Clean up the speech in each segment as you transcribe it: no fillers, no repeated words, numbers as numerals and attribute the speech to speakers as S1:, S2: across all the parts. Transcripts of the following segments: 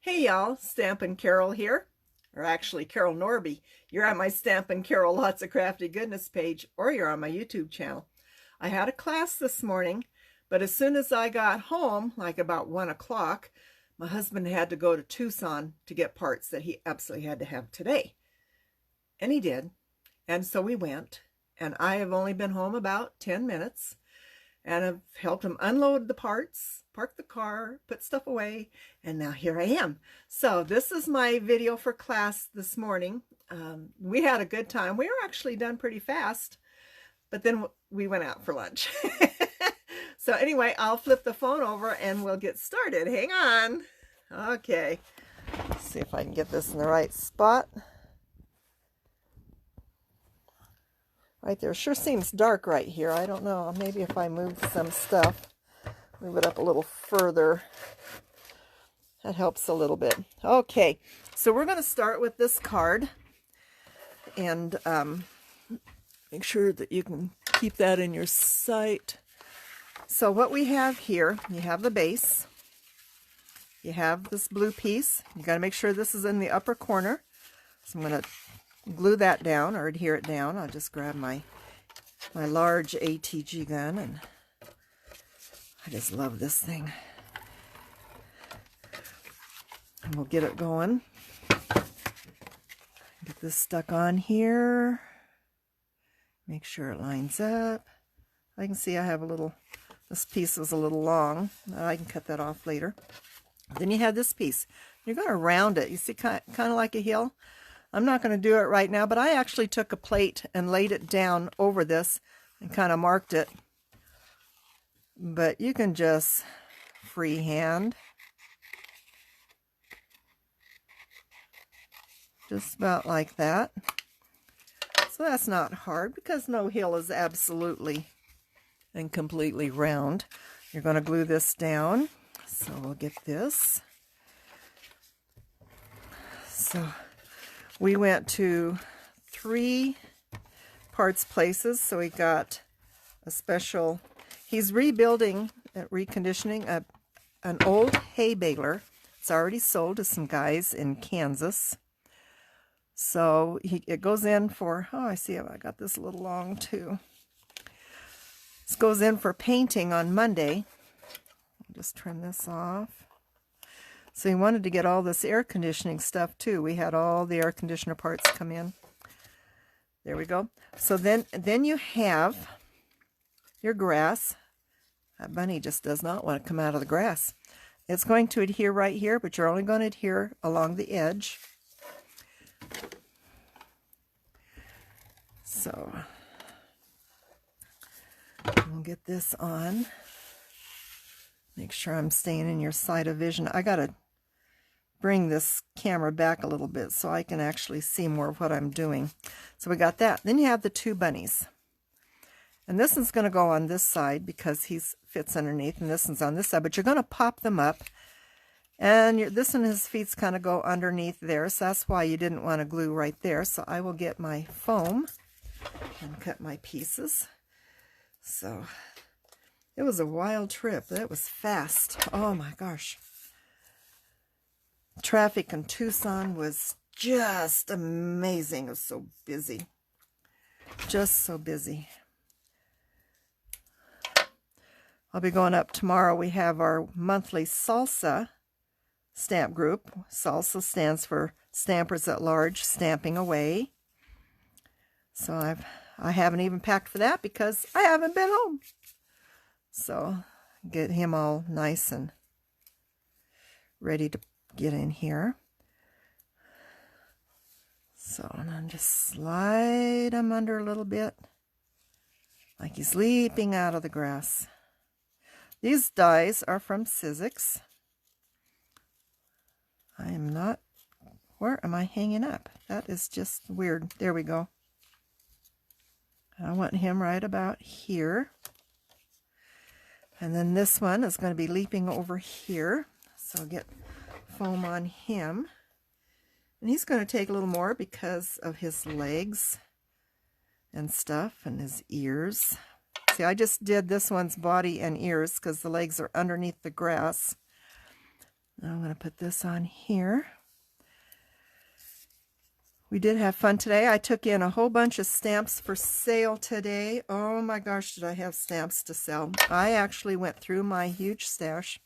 S1: Hey y'all, Stampin' Carol here, or actually Carol Norby. You're on my Stampin' Carol Lots of Crafty Goodness page, or you're on my YouTube channel. I had a class this morning, but as soon as I got home, like about 1 o'clock, my husband had to go to Tucson to get parts that he absolutely had to have today. And he did. And so we went, and I have only been home about 10 minutes. And I've helped him unload the parts, park the car, put stuff away, and now here I am. So this is my video for class this morning. We had a good time. We were actually done pretty fast, but then we went out for lunch. So anyway, I'll flip the phone over and we'll get started. Hang on. Okay. Let's see if I can get this in the right spot. Right there. Sure seems dark right here. I don't know. Maybe if I move some stuff, move it up a little further, that helps a little bit. Okay, so we're going to start with this card. And make sure that you can keep that in your sight. So what we have here, you have the base. You have this blue piece. You got to make sure this is in the upper corner. So I'm going to glue that down or adhere it down. I'll just grab my large ATG gun, and I just love this thing. And we'll get it going. Get this stuck on here. Make sure it lines up. I can see I have a little, this piece was a little long. I can cut that off later. Then you have this piece. You're going to round it. You see, kind of like a hill. I'm not going to do it right now, but I actually took a plate and laid it down over this and kind of marked it. But you can just freehand. Just about like that. So that's not hard because no hill is absolutely and completely round. You're going to glue this down. So we'll get this. So we went to 3 parts places, so we got a special, he's rebuilding, reconditioning an old hay baler. It's already sold to some guys in Kansas. So it goes in for, oh, I see I got this a little long too. This goes in for painting on Monday. I'll just trim this off. So he wanted to get all this air conditioning stuff too. We had all the air conditioner parts come in. There we go. So then you have your grass. That bunny just does not want to come out of the grass. It's going to adhere right here, but you're only going to adhere along the edge. So we'll get this on. Make sure I'm staying in your side of vision. I got to bring this camera back a little bit so I can actually see more of what I'm doing. So we got that. Then you have the 2 bunnies. And this one's going to go on this side because he fits underneath, and this one's on this side. But you're going to pop them up. And this one, his feet kind of go underneath there. So that's why you didn't want to glue right there. So I will get my foam and cut my pieces. So it was a wild trip. That was fast. Oh my gosh. Traffic in Tucson was just amazing. It was so busy. Just so busy. I'll be going up tomorrow. We have our monthly Salsa stamp group. Salsa stands for Stampers at Large, Stamping Away. So I haven't even packed for that because I haven't been home. So get him all nice and ready to get in here. So I'm just slide him under a little bit, like he's leaping out of the grass. These dies are from Sizzix. I am not, where am I hanging up? That is just weird. There we go. I want him right about here. And then this one is going to be leaping over here. So I'll get foam on him. And he's going to take a little more because of his legs and stuff and his ears. See, I just did this one's body and ears because the legs are underneath the grass. Now I'm going to put this on here. We did have fun today. I took in a whole bunch of stamps for sale today. Oh my gosh, did I have stamps to sell. I actually went through my huge stash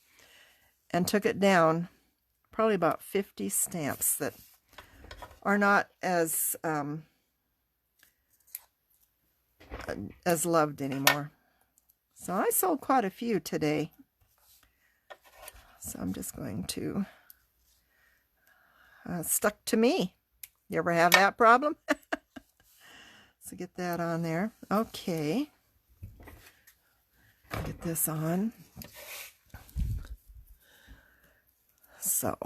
S1: and took it down. Probably about 50 stamps that are not as loved anymore. So I sold quite a few today. So I'm just going to stuck to me. You ever have that problem? So get that on there. Okay. Get this on. So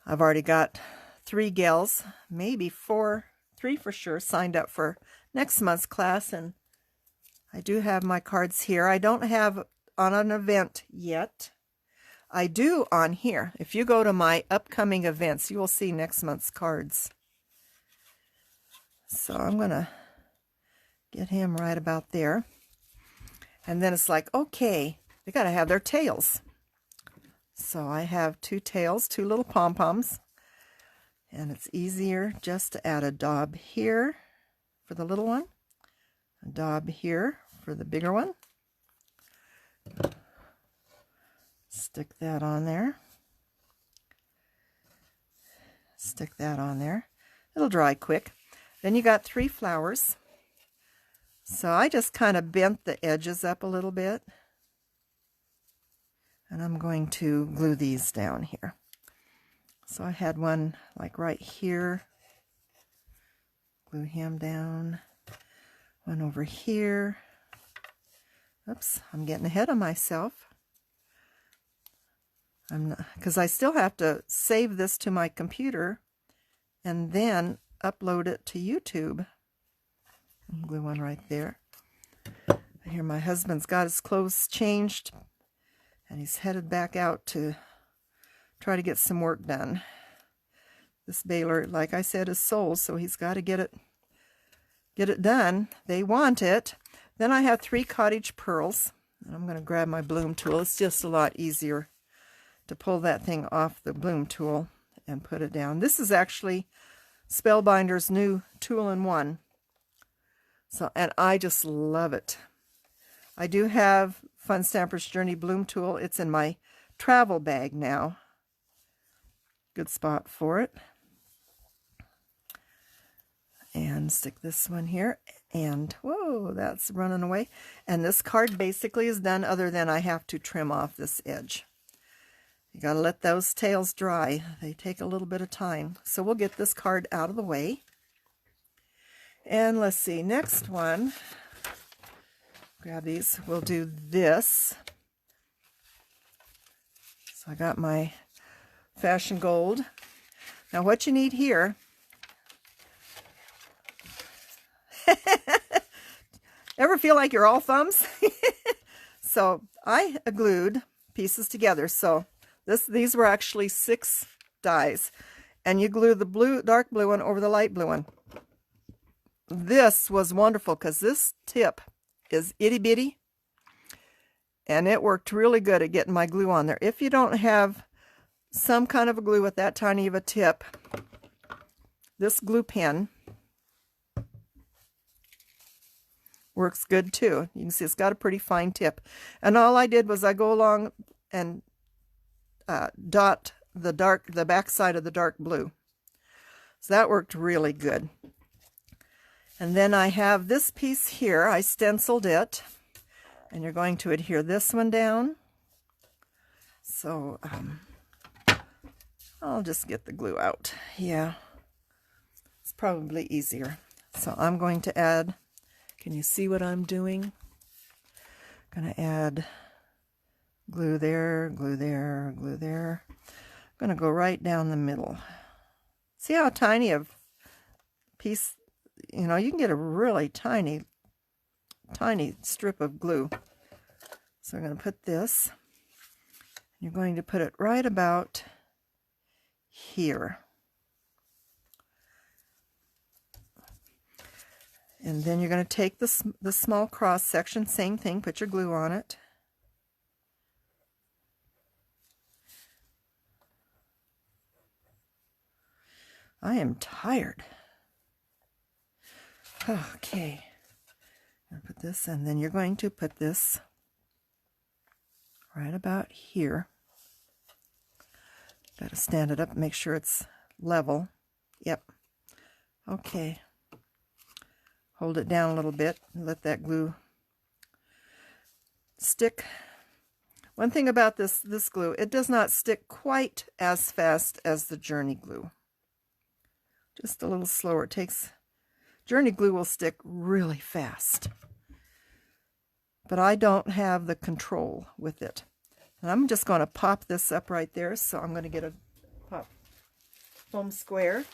S1: I've already got 3 gals, maybe 3 for sure, signed up for next month's class, and I do have my cards here. I don't have on an event yet. I do on here. If you go to my upcoming events, you will see next month's cards. So I'm going to get him right about there. And then it's like, okay, they got to have their tails. So I have 2 tails, 2 little pom-poms. And it's easier just to add a daub here for the little one, a daub here for the bigger one. Stick that on there. Stick that on there. It'll dry quick. Then you got 3 flowers. So I just kind of bent the edges up a little bit. And I'm going to glue these down here. So I had one like right here. Glue him down. One over here. Oops, I'm getting ahead of myself. Because I still have to save this to my computer and then upload it to YouTube. I'll glue one right there. I hear my husband's got his clothes changed and he's headed back out to try to get some work done. This baler, like I said, is sold, so he's got to get it done. They want it. Then I have 3 cottage pearls. And I'm going to grab my bloom tool. It's just a lot easier to pull that thing off the bloom tool and put it down. This is actually Spellbinder's new tool-in-one. So, and I just love it. I do have Fun Stamper's Journey bloom tool. It's in my travel bag now. Good spot for it. And stick this one here. And whoa, that's running away. And this card basically is done, other than I have to trim off this edge. You got to let those tails dry. They take a little bit of time. So we'll get this card out of the way. And let's see, next one. Grab these. We'll do this. So I got my Fashion Gold. Now what you need here, ever feel like you're all thumbs? So I glued pieces together. So these were actually 6 dies, and you glue the dark blue one over the light blue one. This was wonderful because this tip is itty bitty, and it worked really good at getting my glue on there. If you don't have some kind of a glue with that tiny of a tip, this glue pen works good too. You can see it's got a pretty fine tip. And all I did was I go along and dot the back side of the dark blue. So that worked really good. And then I have this piece here. I stenciled it. And you're going to adhere this one down. So I'll just get the glue out. Yeah, it's probably easier. So I'm going to add, can you see what I'm doing? I'm going to add glue there, glue there, glue there. I'm going to go right down the middle. See how tiny a piece, you know, you can get a really tiny strip of glue. So I'm going to put this, you're going to put it right about here. And then you're going to take the small cross section, same thing, put your glue on it. I am tired. Okay. I'll put this, and then you're going to put this right about here. Got to stand it up and make sure it's level. Yep. Okay. Hold it down a little bit and let that glue stick. One thing about this glue, it does not stick quite as fast as the Journey glue. Just a little slower. It takes, Journey glue will stick really fast. But I don't have the control with it. And I'm just going to pop this up right there. So I'm going to get a pop foam square.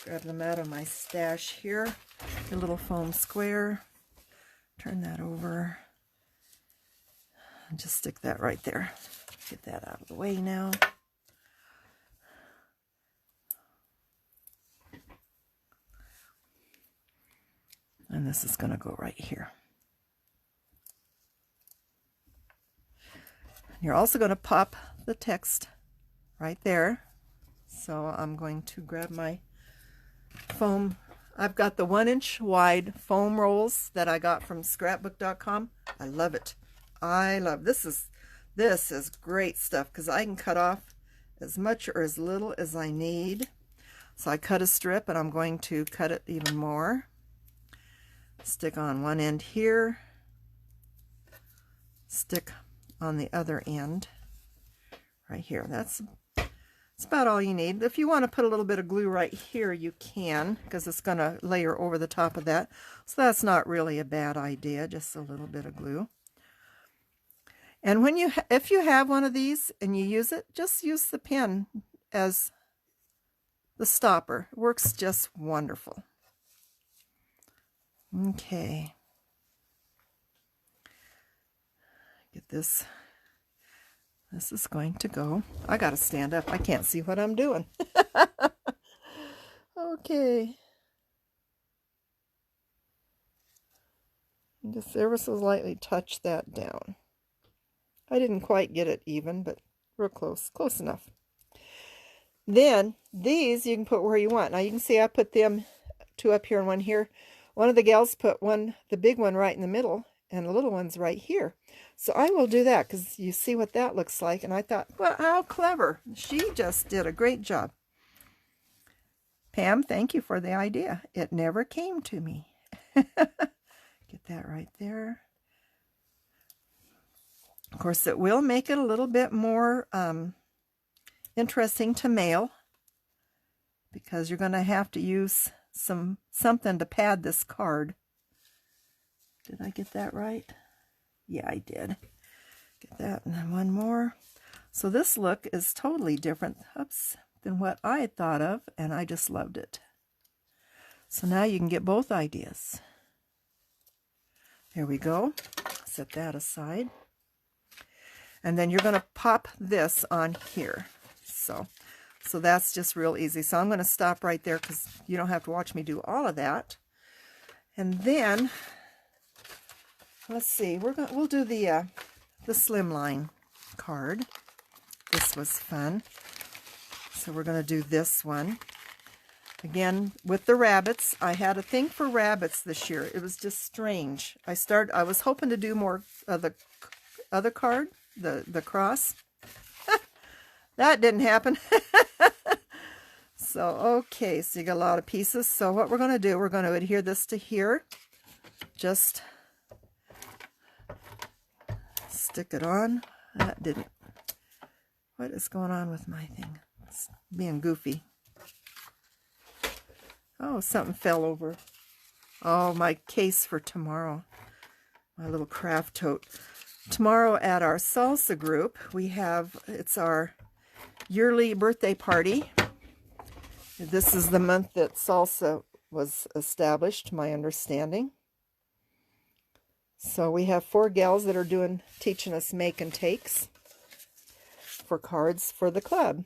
S1: Grab them out of my stash here. A little foam square. Turn that over. And just stick that right there. Get that out of the way now. And this is going to go right here. You're also going to pop the text right there. So I'm going to grab my foam. I've got the 1-inch wide foam rolls that I got from scrapbook.com. I love it. I love this is great stuff because I can cut off as much or as little as I need. So I cut a strip and I'm going to cut it even more. Stick on one end here. Stick on the other end right here. That's about all you need. If you want to put a little bit of glue right here, you can, because it's going to layer over the top of that. So that's not really a bad idea, just a little bit of glue. And when if you have one of these and you use it, just use the pin as the stopper. It works just wonderful. Okay. Get this. This is going to go. I got to stand up. I can't see what I'm doing. Okay. Just ever so lightly touch that down. I didn't quite get it even, but real close. Close enough. Then, these you can put where you want. Now, you can see I put them two up here and one here. One of the gals put the big one right in the middle, and the little one's right here. So I will do that because you see what that looks like. And I thought, well, how clever. She just did a great job. Pam, thank you for the idea. It never came to me. Get that right there. Of course, it will make it a little bit more interesting to mail because you're going to have to use something to pad this card. Did I get that right? Yeah, I did. Get that, and then one more. So this look is totally different than what I had thought of, and I just loved it. So now you can get both ideas. There we go. Set that aside. And then you're going to pop this on here. So that's just real easy. So I'm going to stop right there because you don't have to watch me do all of that. And then let's see, we'll do the slimline card. This was fun. So we're going to do this one. Again, with the rabbits. I had a thing for rabbits this year. It was just strange. I was hoping to do more of the other card, the cross. That didn't happen. So, okay, so you got a lot of pieces. So what we're going to do, we're going to adhere this to here. Just stick it on. That didn't. What is going on with my thing? It's being goofy. Oh, something fell over. Oh, my case for tomorrow. My little craft tote. Tomorrow at our salsa group, it's our yearly birthday party. This is the month that salsa was established, to my understanding. So we have 4 gals that are teaching us make and takes for cards for the club.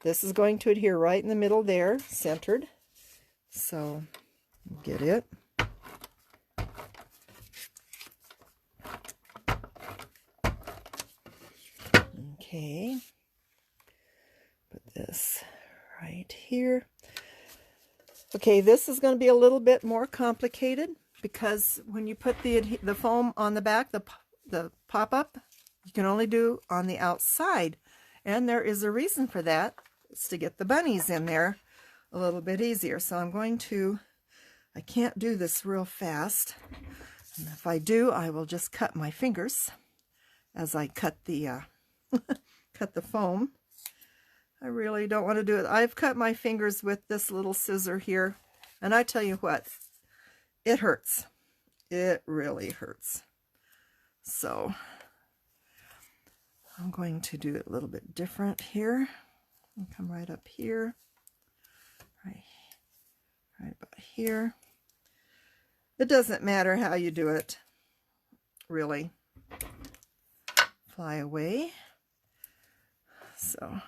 S1: This is going to adhere right in the middle there, centered. So, get it. Okay. Put this right here. Okay, this is going to be a little bit more complicated because when you put the foam on the back, the pop-up, you can only do on the outside. And there is a reason for that. It's to get the bunnies in there a little bit easier. So I'm going to, I can't do this real fast. And if I do, I will just cut my fingers as I cut the cut the foam. I really don't want to do it. I've cut my fingers with this little scissor here, and I tell you what, it hurts. It really hurts. So I'm going to do it a little bit different here. I'll come right up here, right about here. It doesn't matter how you do it, really. Fly away. So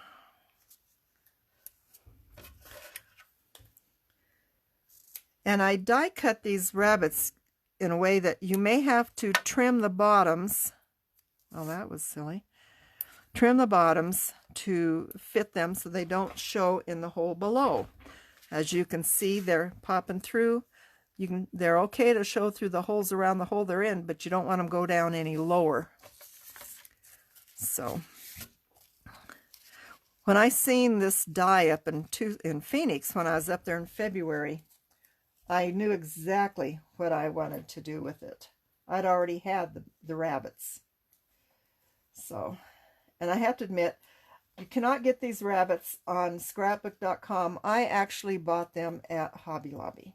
S1: and I die cut these rabbits in a way that you may have to trim the bottoms. Oh, that was silly. Trim the bottoms to fit them so they don't show in the hole below. As you can see, they're popping through. They're okay to show through the holes around the hole they're in, but you don't want them to go down any lower. So when I seen this die up in Phoenix when I was up there in February, I knew exactly what I wanted to do with it. I'd already had the rabbits. So, and I have to admit, you cannot get these rabbits on scrapbook.com. I actually bought them at Hobby Lobby,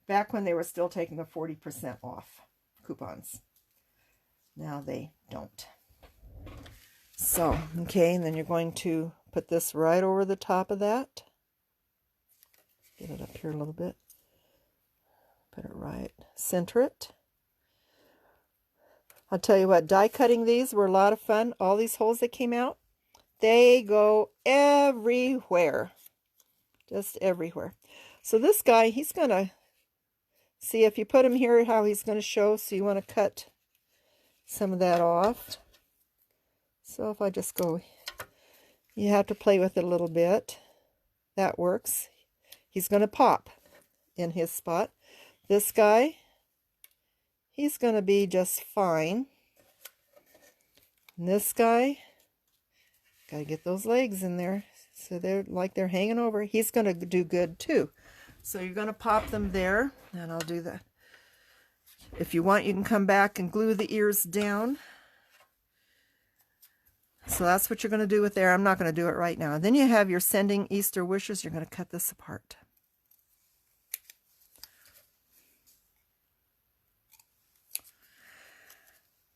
S1: back when they were still taking the 40% off coupons. Now they don't. So, okay, and then you're going to put this right over the top of that. Get it up here a little bit. Put it right, center it. I'll tell you what, die cutting these were a lot of fun. All these holes that came out, they go everywhere. Just everywhere. So this guy, he's going to, see if you put him here, how he's going to show. So you want to cut some of that off. So if I just go, you have to play with it a little bit. That works. He's going to pop in his spot. This guy, he's going to be just fine. And this guy, got to get those legs in there so they're like they're hanging over. He's going to do good too. So you're going to pop them there, and I'll do that. If you want, you can come back and glue the ears down. So that's what you're going to do with there. I'm not going to do it right now. And then you have your sending Easter wishes. You're going to cut this apart.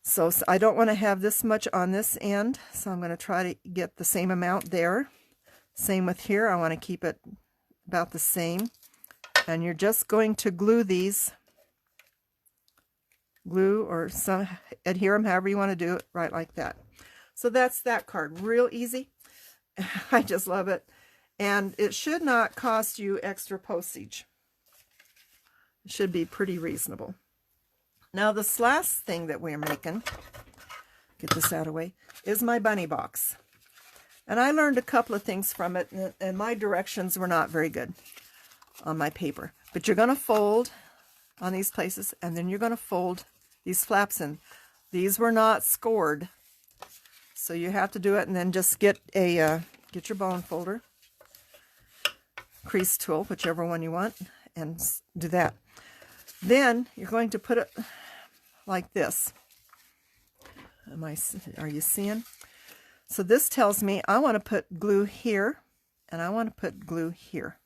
S1: So I don't want to have this much on this end, so I'm going to try to get the same amount there. Same with here. I want to keep it about the same. And you're just going to glue these. Glue or adhere them however you want to do it, right like that. So that's that card. Real easy. I just love it. And it should not cost you extra postage. It should be pretty reasonable. Now this last thing that we're making, get this out of the way, is my bunny box. And I learned a couple of things from it, and my directions were not very good on my paper. But you're going to fold on these places, and then you're going to fold these flaps in. These were not scored, so you have to do it, and then just get get your bone folder, crease tool, whichever one you want, and do that. Then you're going to put it like this. Are you seeing? So this tells me I want to put glue here, and I want to put glue here.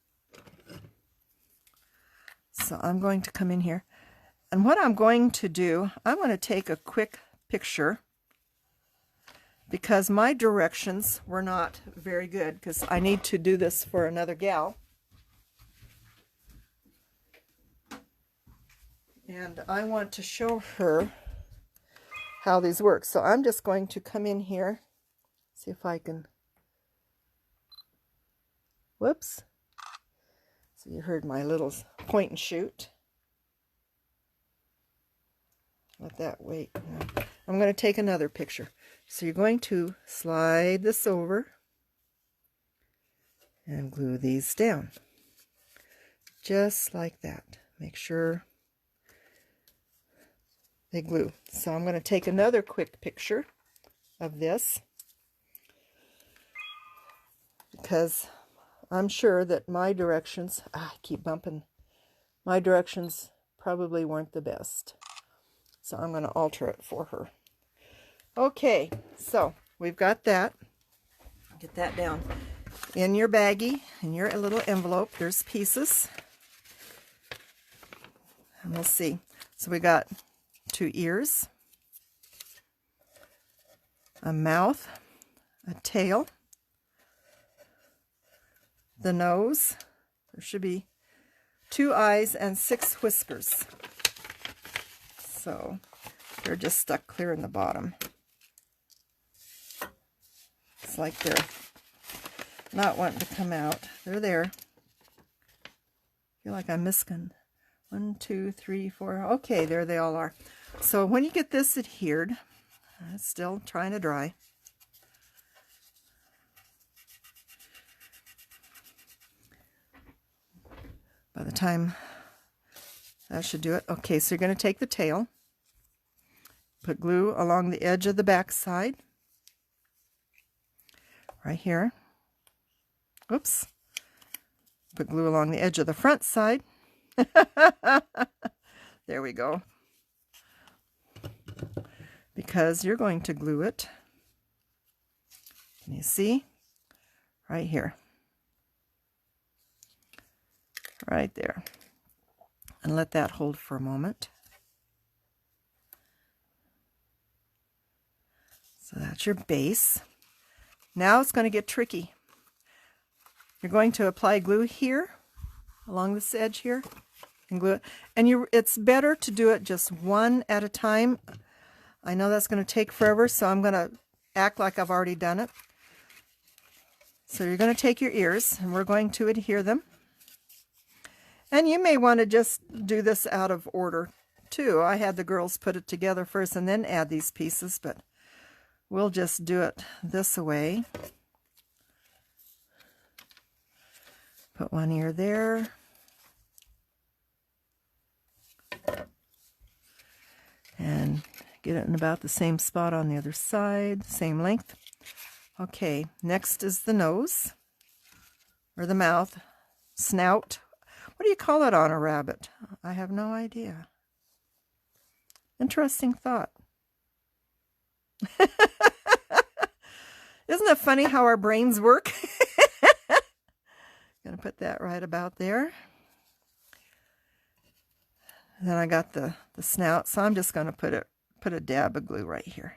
S1: So I'm going to come in here, and what I'm going to do, I'm going to take a quick picture because my directions were not very good, because I need to do this for another gal. And I want to show her how these work. So I'm just going to come in here, see if I can, whoops. So you heard my little point and shoot. Let that wait. I'm going to take another picture. So you're going to slide this over and glue these down. Just like that. Make sure they glue. So I'm going to take another quick picture of this, because I'm sure that my directions, I keep bumping, my directions probably weren't the best. So I'm going to alter it for her. Okay, so we've got that. Get that down. In your baggie, in your little envelope, there's pieces. And we'll see. So we got 2 ears, a mouth, a tail, the nose. There should be 2 eyes and 6 whiskers. So they're just stuck clear in the bottom. It's like they're not wanting to come out. They're there. I feel like I'm missing 1, 2, 3, 4. Okay, there they all are. So when you get this adhered, it's still trying to dry. By the time that should do it. Okay, so you're going to take the tail, put glue along the edge of the back side, right here. Oops. Put glue along the edge of the front side. There we go. Because you're going to glue it. Can you see? Right here. Right there. And let that hold for a moment. So that's your base. Now it's going to get tricky. You're going to apply glue here, along this edge here, and glue it. And it's better to do it just one at a time. I know that's going to take forever, so I'm going to act like I've already done it. So you're going to take your ears, and we're going to adhere them. And you may want to just do this out of order, too. I had the girls put it together first and then add these pieces, but we'll just do it this way. Put one ear there. And get it in about the same spot on the other side, same length. Okay, next is the nose, or the mouth, snout. What do you call it on a rabbit? I have no idea. Interesting thought. Isn't it funny how our brains work? Gonna put that right about there. Then I got the snout, so I'm just gonna put a dab of glue right here.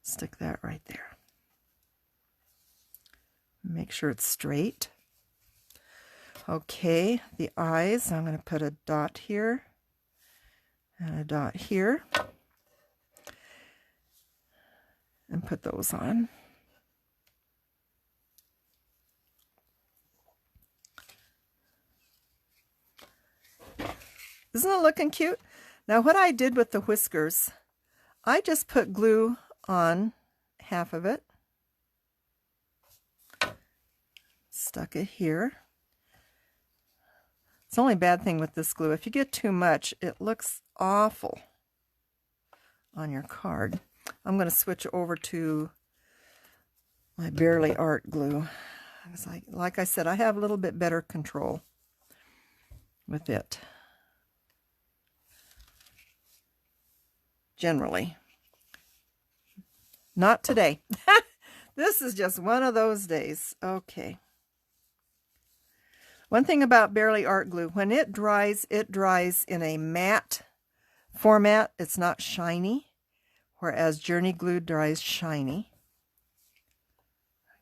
S1: Stick that right there. Make sure it's straight. Okay, the eyes, I'm going to put a dot here and a dot here and put those on. Isn't it looking cute? Now what I did with the whiskers, I just put glue on half of it, stuck it here. It's the only bad thing with this glue, if you get too much, it looks awful on your card. I'm going to switch over to my Bearly Art glue. Like I said, I have a little bit better control with it. Generally. Not today. This is just one of those days. Okay. One thing about Bearly Art glue, when it dries in a matte format. It's not shiny, whereas Journey glue dries shiny.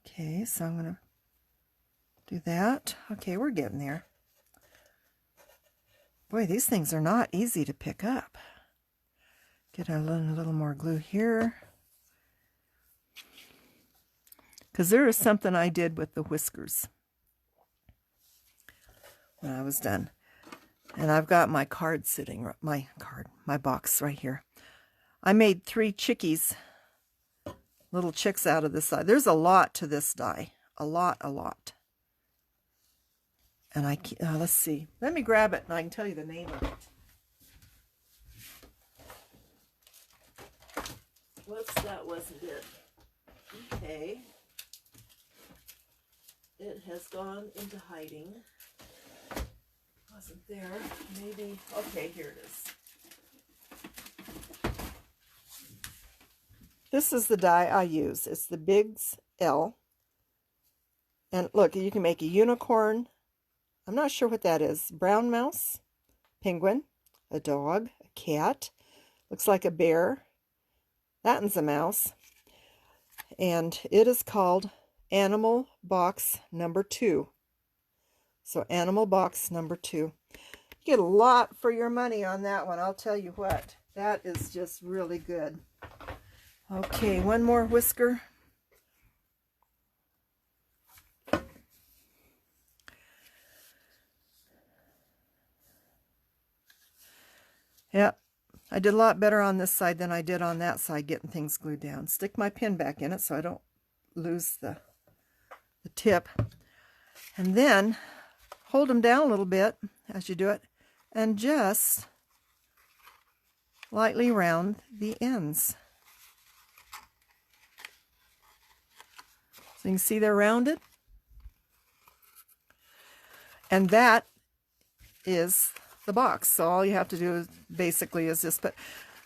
S1: Okay, so I'm going to do that. Okay, we're getting there. Boy, these things are not easy to pick up. Get a little more glue here. Because there is something I did with the whiskers when I was done. And I've got my card sitting, my box right here. I made 3 chickies little chicks out of this side. There's a lot to this die. A lot. And let's see. Let me grab it and I can tell you the name of it. Whoops, that wasn't it. Okay. It has gone into hiding. Wasn't there. Maybe. Okay, here it is. This is the die I use. It's the Biggs L. And look, you can make a unicorn. I'm not sure what that is. Brown mouse, penguin, a dog, a cat. Looks like a bear. That one's a mouse. And it is called Animal Box number 2. So Animal Box number 2. You get a lot for your money on that one, I'll tell you what. That is just really good. Okay, one more whisker. Yep, I did a lot better on this side than I did on that side getting things glued down. Stick my pin back in it so I don't lose the tip. And then hold them down a little bit as you do it and just lightly round the ends. So you can see they're rounded. And that is the box. So all you have to do is basically is just put.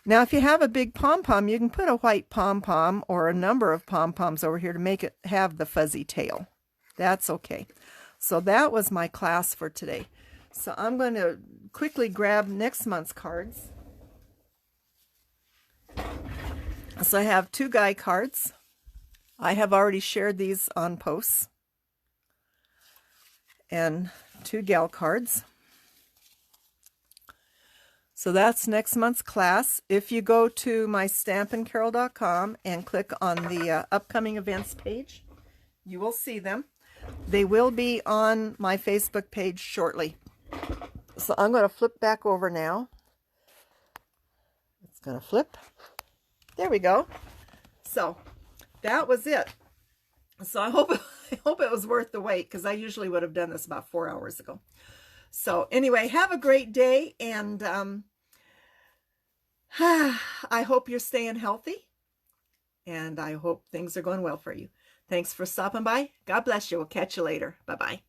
S1: Now if you have a big pom-pom, you can put a white pom-pom or a number of pom-poms over here to make it have the fuzzy tail. That's okay. So that was my class for today. So I'm going to quickly grab next month's cards. So I have 2 guy cards. I have already shared these on posts. And 2 gal cards. So that's next month's class. If you go to my stampincarol.com and click on the upcoming events page, you will see them. They will be on my Facebook page shortly. So I'm going to flip back over now. It's going to flip. There we go. So that was it. So I hope it was worth the wait, because I usually would have done this about 4 hours ago. So anyway, have a great day, and I hope you're staying healthy, and I hope things are going well for you. Thanks for stopping by. God bless you. We'll catch you later. Bye-bye.